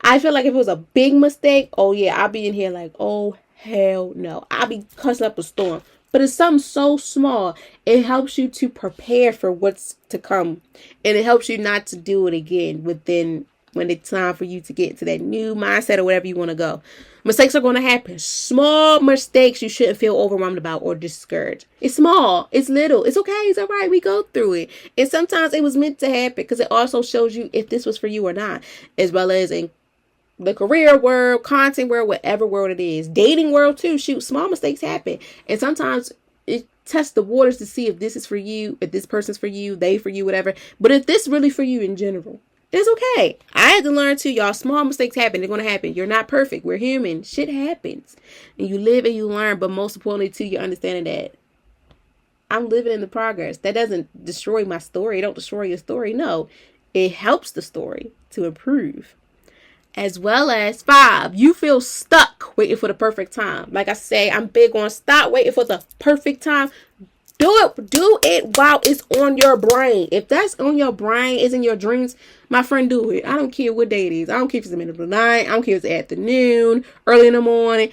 I feel like if it was a big mistake, oh yeah, I'll be in here like, oh hell no. I'll be cussing up a storm. But it's something so small. It helps you to prepare for what's to come. And it helps you not to do it again when it's time for you to get into that new mindset or whatever you want to go. Mistakes are going to happen. Small mistakes you shouldn't feel overwhelmed about or discouraged. It's small. It's little. It's okay. It's all right. We go through it. And sometimes it was meant to happen, because it also shows you if this was for you or not, as well as in the career world, content world, whatever world it is. Dating world too. Shoot, small mistakes happen. And sometimes it tests the waters to see if this is for you, if this person's for you, they for you, whatever. But if this really for you in general, it's okay. I had to learn too, y'all. Small mistakes happen. They're going to happen. You're not perfect. We're human. Shit happens. And you live and you learn. But most importantly too, you're understanding that I'm living in the progress. That doesn't destroy my story. It don't destroy your story. No. It helps the story to improve. As well as 5, you feel stuck waiting for the perfect time. Like I say, I'm big on stop waiting for the perfect time. Do it while it's on your brain. If that's on your brain, is in your dreams, my friend, do it. I don't care what day it is. I don't care if it's the middle of the night. I don't care if it's afternoon, early in the morning,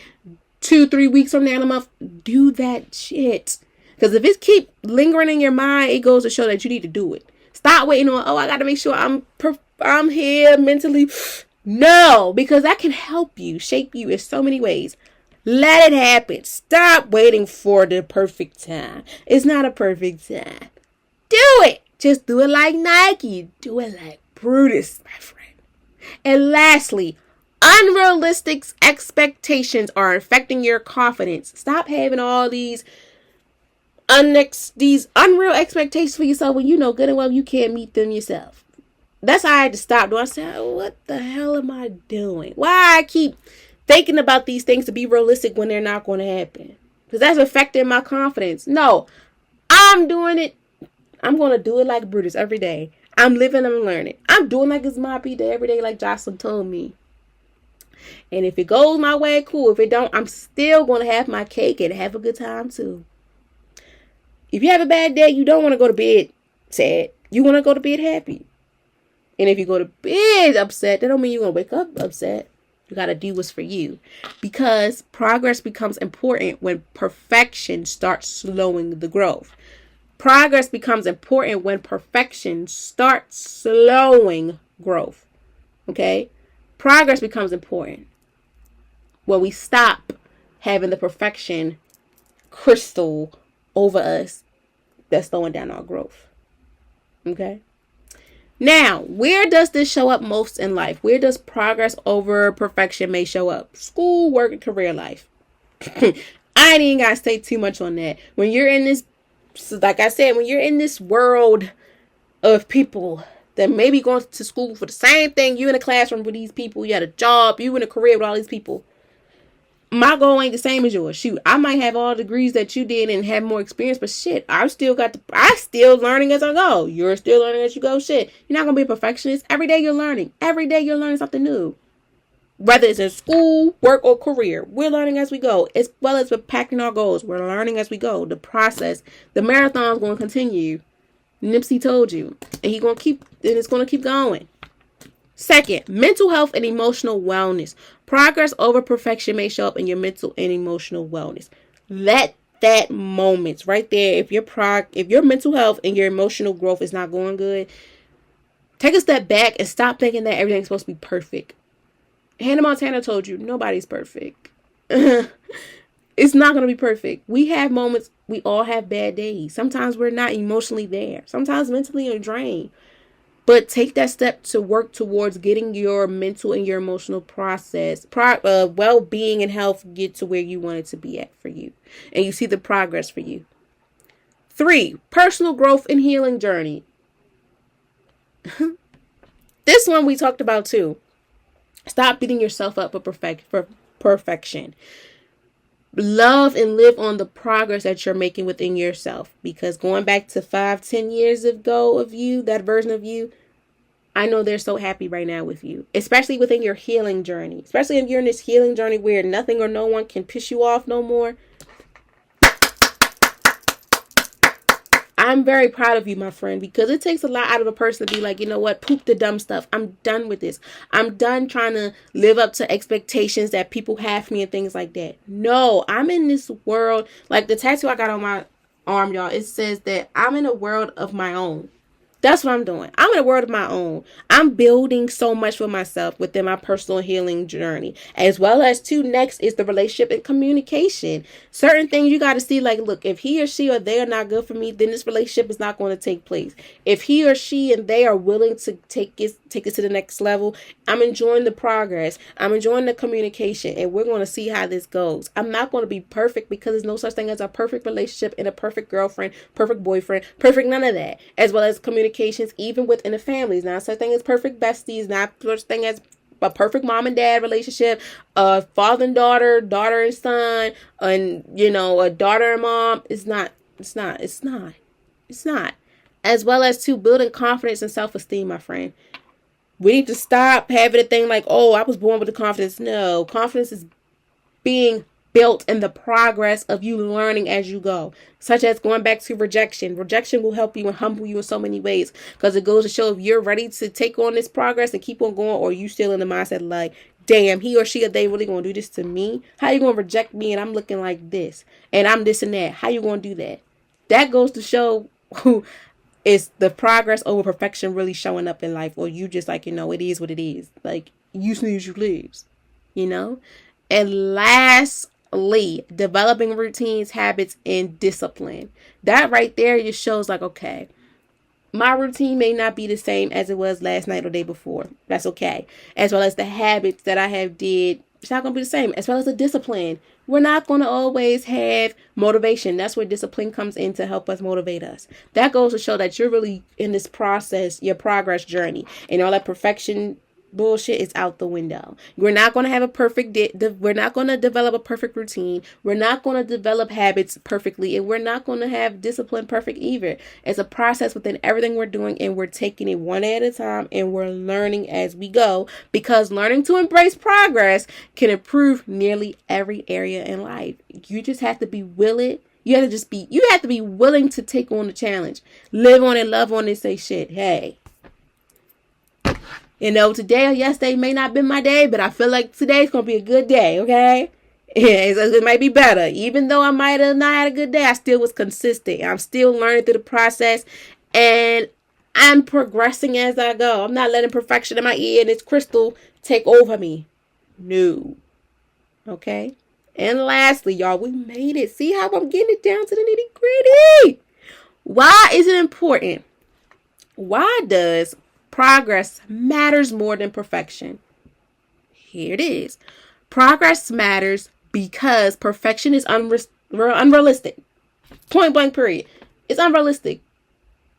2-3 weeks from now in a month. Do that shit. Because if it keep lingering in your mind, it goes to show that you need to do it. Stop waiting on, I got to make sure I'm here mentally. No, because that can help you, shape you in so many ways. Let it happen. Stop waiting for the perfect time. It's not a perfect time. Do it. Just do it like Nike. Do it like Brutus, my friend. And lastly, unrealistic expectations are affecting your confidence. Stop having all these unreal expectations for yourself when you know good and well you can't meet them yourself. That's how I had to stop doing. I said, what the hell am I doing? Why I keep thinking about these things to be realistic when they're not going to happen? Because that's affecting my confidence. No, I'm doing it. I'm going to do it like Brutus every day. I'm living, I'm learning. I'm doing like it's my day every day, like Jocelyn told me. And if it goes my way, cool. If it don't, I'm still going to have my cake and have a good time too. If you have a bad day, you don't want to go to bed sad. You want to go to bed happy. And if you go to bed upset, that don't mean you're going to wake up upset. You got to do what's for you. Because progress becomes important when perfection starts slowing the growth. Progress becomes important when perfection starts slowing growth. Okay? Progress becomes important when we stop having the perfection crystal over us that's slowing down our growth. Okay? Now, where does this show up most in life? Where does progress over perfection may show up? School, work, and career life. I ain't even got to say too much on that. When you're in this, like I said, when you're in this world of people that may be going to school for the same thing, you in a classroom with these people, you had a job, you in a career with all these people. My goal ain't the same as yours. Shoot, I might have all the degrees that you did and have more experience, but shit, I still learning as I go. You're still learning as you go. Shit, you're not gonna be a perfectionist. Every day you're learning. Every day you're learning something new. Whether it's in school, work, or career, we're learning as we go. As well as we're packing our goals, we're learning as we go. The process, the marathon is going to continue. Nipsey told you, and it's going to keep going. Second, mental health and emotional wellness. Progress over perfection may show up in your mental and emotional wellness. Let that moment right there, if your mental health and your emotional growth is not going good, take a step back and stop thinking that everything's supposed to be perfect. Hannah Montana told you, nobody's perfect. It's not going to be perfect. We have moments, we all have bad days. Sometimes we're not emotionally there. Sometimes mentally are drained. But take that step to work towards getting your mental and your emotional process, well-being and health get to where you want it to be at for you. And you see the progress for you. 3, personal growth and healing journey. This one we talked about too. Stop beating yourself up for perfection. Love and live on the progress that you're making within yourself. Because going back to 5-10 years ago of you, that version of you, I know they're so happy right now with you. Especially within your healing journey. Especially if you're in this healing journey where nothing or no one can piss you off no more. I'm very proud of you, my friend, because it takes a lot out of a person to be like, you know what, poop the dumb stuff. I'm done with this. I'm done trying to live up to expectations that people have for me and things like that. No, I'm in this world. Like the tattoo I got on my arm, y'all, it says that I'm in a world of my own. That's what I'm doing. I'm in a world of my own. I'm building so much for myself within my personal healing journey. As well as next is the relationship and communication. Certain things you got to see, like, look, if he or she or they are not good for me, then this relationship is not going to take place. If he or she and they are willing to take it to the next level, I'm enjoying the progress. I'm enjoying the communication, and we're going to see how this goes. I'm not going to be perfect because there's no such thing as a perfect relationship and a perfect girlfriend, perfect boyfriend, perfect none of that. As well as communications, even within the families. Not such thing as perfect besties, not such thing as a perfect mom and dad relationship, father and daughter, daughter and son, and a daughter and mom. It's not. As well as building confidence and self-esteem, my friend. We need to stop having a thing like, oh, I was born with the confidence. No, confidence is being built in the progress of you learning as you go, such as going back to rejection. Rejection will help you and humble you in so many ways, because it goes to show if you're ready to take on this progress and keep on going, or you still in the mindset like, damn, he or she or they really gonna do this to me? How you gonna reject me and I'm looking like this and I'm this and that? How you gonna do that? That goes to show who is the progress over perfection really showing up in life, or you just like, it is what it is. Like, you snooze, you lose, And lastly, developing routines, habits, and discipline. That right there just shows like, okay, my routine may not be the same as it was last night or day before. That's okay. As well as the habits that I have did, it's not going to be the same. As well as the discipline. We're not going to always have motivation. That's where discipline comes in to help us motivate us. That goes to show that you're really in this process, your progress journey, and all that perfection bullshit is out the window. We're not going to have a perfect we're not going to develop a perfect routine. We're not going to develop habits perfectly, and we're not going to have discipline perfect either. It's a process within everything we're doing, and we're taking it one day at a time, and we're learning as we go, because learning to embrace progress can improve nearly every area in life. You just have to be willing. You have to be willing to take on the challenge. Live on it, love on it, say shit. Hey, today or yesterday may not have been my day, but I feel like today's going to be a good day, okay? It might be better. Even though I might have not had a good day, I still was consistent. I'm still learning through the process, and I'm progressing as I go. I'm not letting perfection in my ear and its crystal take over me. No. Okay? And lastly, y'all, we made it. See how I'm getting it down to the nitty gritty? Why is it important? Why does progress matters more than perfection? Here it is. Progress matters because perfection is unrealistic. Point blank period. It's unrealistic.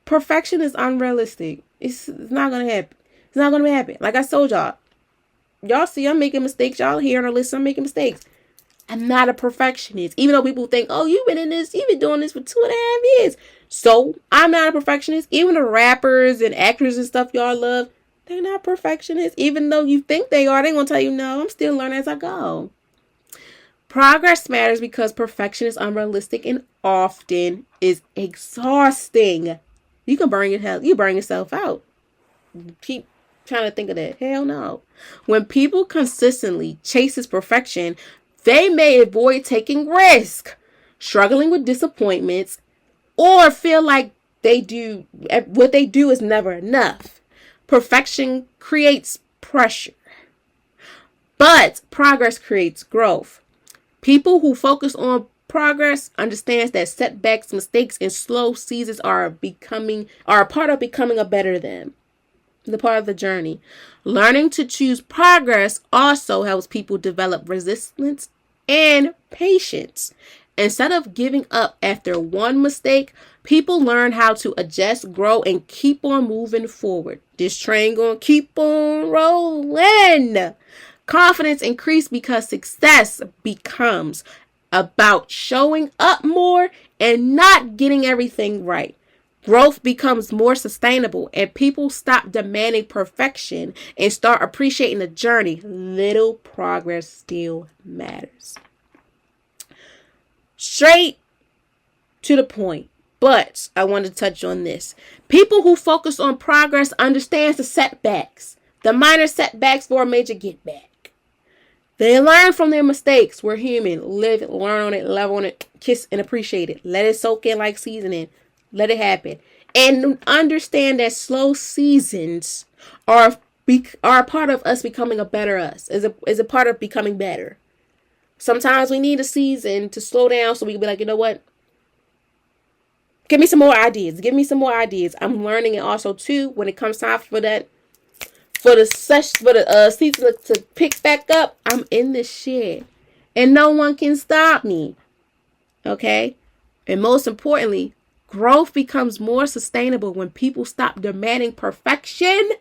Perfection is unrealistic. It's not going to happen. It's not going to happen. Like I told y'all. Y'all see I'm making mistakes. Y'all hear on the list I'm making mistakes. I'm not a perfectionist. Even though people think, oh, you've been doing this for 2.5 years. So I'm not a perfectionist. Even the rappers and actors and stuff y'all love, They're not perfectionists. Even though you think they are, they're going to tell you, no, I'm still learning as I go. Progress matters because perfection is unrealistic and often is exhausting. You can burn yourself out. Keep trying to think of that. Hell no. When people consistently chases perfection, they may avoid taking risk, struggling with disappointments, or feel like what they do is never enough. Perfection creates pressure, but progress creates growth. People who focus on progress understands that setbacks, mistakes, and slow seasons are a part of becoming a better them. The part of the journey. Learning to choose progress also helps people develop resilience and patience. Instead of giving up after one mistake, people learn how to adjust, grow, and keep on moving forward. This train gonna keep on rolling. Confidence increases because success becomes about showing up more and not getting everything right. Growth becomes more sustainable and people stop demanding perfection and start appreciating the journey. Little progress still matters. Straight to the point, but I want to touch on this. People who focus on progress understands the setbacks, the minor setbacks for a major get back. They learn from their mistakes. We're human. Live it, learn on it, love on it, kiss and appreciate it. Let it soak in like seasoning. Let it happen. And understand that slow seasons are a part of us becoming a better us. Is a part of becoming better. Sometimes we need a season to slow down so we can be like, you know what? Give me some more ideas. Give me some more ideas. I'm learning it also too when it comes time for the season to pick back up. I'm in this shit and no one can stop me. Okay? And most importantly, growth becomes more sustainable when people stop demanding perfection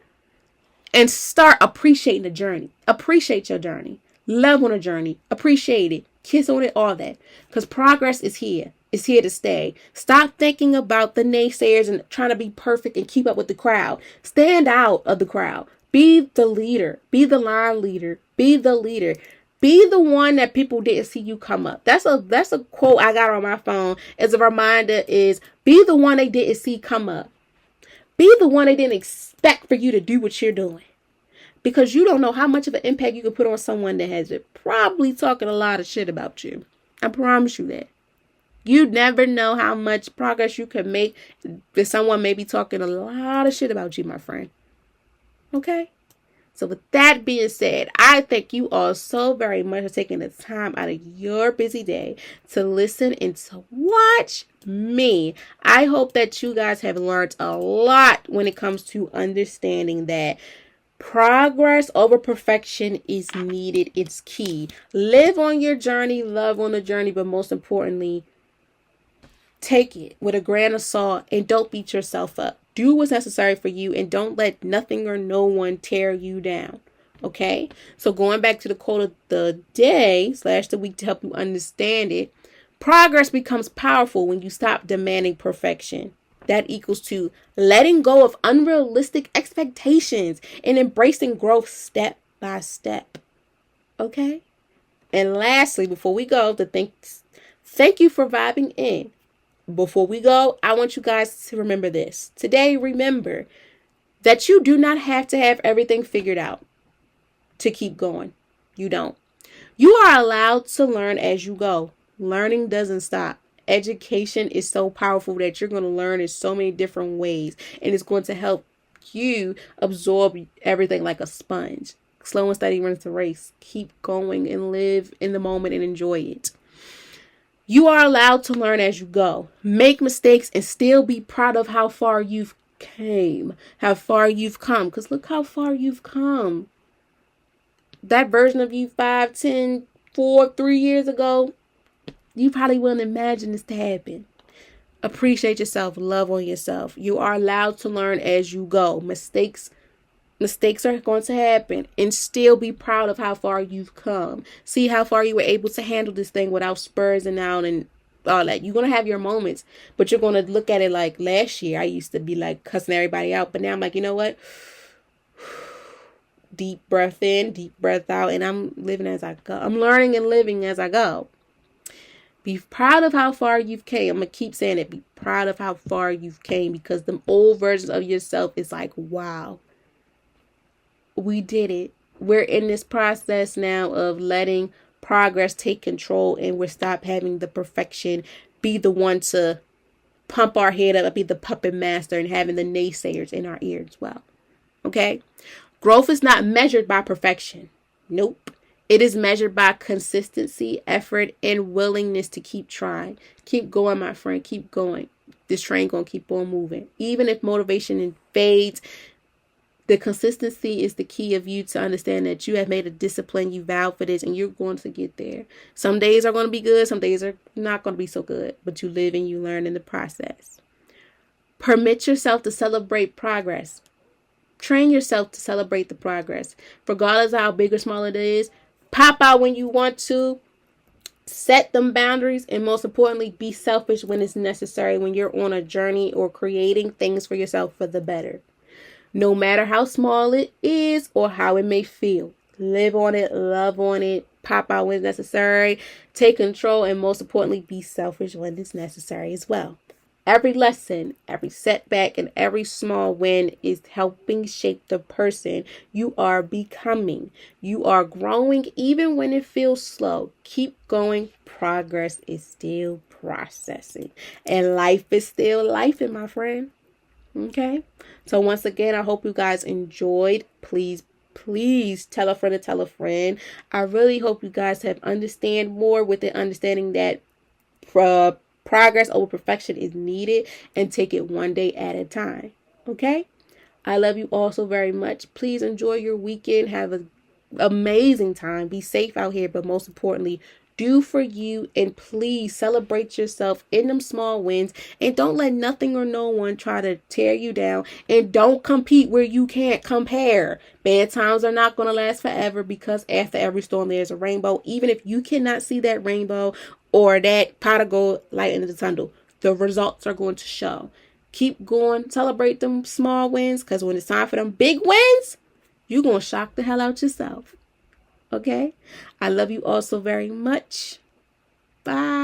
and start appreciating the journey. Appreciate your journey. Love on a journey. Appreciate it. Kiss on it, all that. Because progress is here. It's here to stay. Stop thinking about the naysayers and trying to be perfect and keep up with the crowd. Stand out of the crowd. Be the leader. Be the line leader. Be the leader. Be the one that people didn't see you come up. That's a quote I got on my phone as a reminder is be the one they didn't see come up. Be the one they didn't expect for you to do what you're doing. Because you don't know how much of an impact you can put on someone that has it probably talking a lot of shit about you. I promise you that. You never know how much progress you can make if someone may be talking a lot of shit about you, my friend. Okay? So with that being said, I thank you all so very much for taking the time out of your busy day to listen and to watch me. I hope that you guys have learned a lot when it comes to understanding that progress over perfection is needed. It's key. Live on your journey, love on the journey, but most importantly, take it with a grain of salt and don't beat yourself up. Do what's necessary for you and don't let nothing or no one tear you down. Okay? So going back to the quote of the day / the week to help you understand it, progress becomes powerful when you stop demanding perfection. That equals to letting go of unrealistic expectations and embracing growth step by step. Okay? And lastly, before we go, thank you for vibing in. Before we go, I want you guys to remember this. Today, remember that you do not have to have everything figured out to keep going. You don't. You are allowed to learn as you go. Learning doesn't stop. Education is so powerful that you're going to learn in so many different ways. And it's going to help you absorb everything like a sponge. Slow and steady runs the race. Keep going and live in the moment and enjoy it. You are allowed to learn as you go. Make mistakes and still be proud of how far you've came. How far you've come. Because look how far you've come. That version of you 5, 10, 4, 3 years ago, you probably wouldn't imagine this to happen. Appreciate yourself. Love on yourself. You are allowed to learn as you go. Mistakes are going to happen and still be proud of how far you've come. See how far you were able to handle this thing without spursing out and all that. You're going to have your moments, but you're going to look at it like last year. I used to be like cussing everybody out, but now I'm like, you know what? deep breath in, deep breath out, and I'm living as I go. I'm learning and living as I go. Be proud of how far you've came. I'm going to keep saying it. Be proud of how far you've came, because the old versions of yourself is like, wow, we did it. We're in this process now of letting progress take control, and we're stop having the perfection be the one to pump our head up, be the puppet master, and having the naysayers in our ear as well. Okay? Growth is not measured by perfection. Nope. It is measured by consistency, effort, and willingness to keep trying. Keep going, my friend. Keep going. This train gonna keep on moving. Even if motivation fades, the consistency is the key of you to understand that you have made a discipline, you vowed for this, and you're going to get there. Some days are going to be good, some days are not going to be so good, but you live and you learn in the process. Permit yourself to celebrate progress. Train yourself to celebrate the progress. Regardless of how big or small it is, pop out when you want to. Set them boundaries, and most importantly, be selfish when it's necessary, when you're on a journey or creating things for yourself for the better. No matter how small it is or how it may feel. Live on it, love on it, pop out when it's necessary, take control, and most importantly, be selfish when it's necessary as well. Every lesson, every setback, and every small win is helping shape the person you are becoming. You are growing even when it feels slow. Keep going. Progress is still processing. And life is still lifing, my friend. Okay, so once again, I hope you guys enjoyed. Please tell a friend to tell a friend. I really hope you guys have understand more with the understanding that progress over perfection is needed, and take it one day at a time. Okay, I love you all so very much. Please enjoy your weekend. Have an amazing time. Be safe out here, but most importantly, do for you, and please celebrate yourself in them small wins, and don't let nothing or no one try to tear you down, and don't compete where you can't compare. Bad times are not going to last forever, because after every storm there's a rainbow. Even if you cannot see that rainbow or that pot of gold light in the tunnel, the results are going to show. Keep going, celebrate them small wins, because when it's time for them big wins, you're going to shock the hell out yourself. Okay? I love you all so very much. Bye.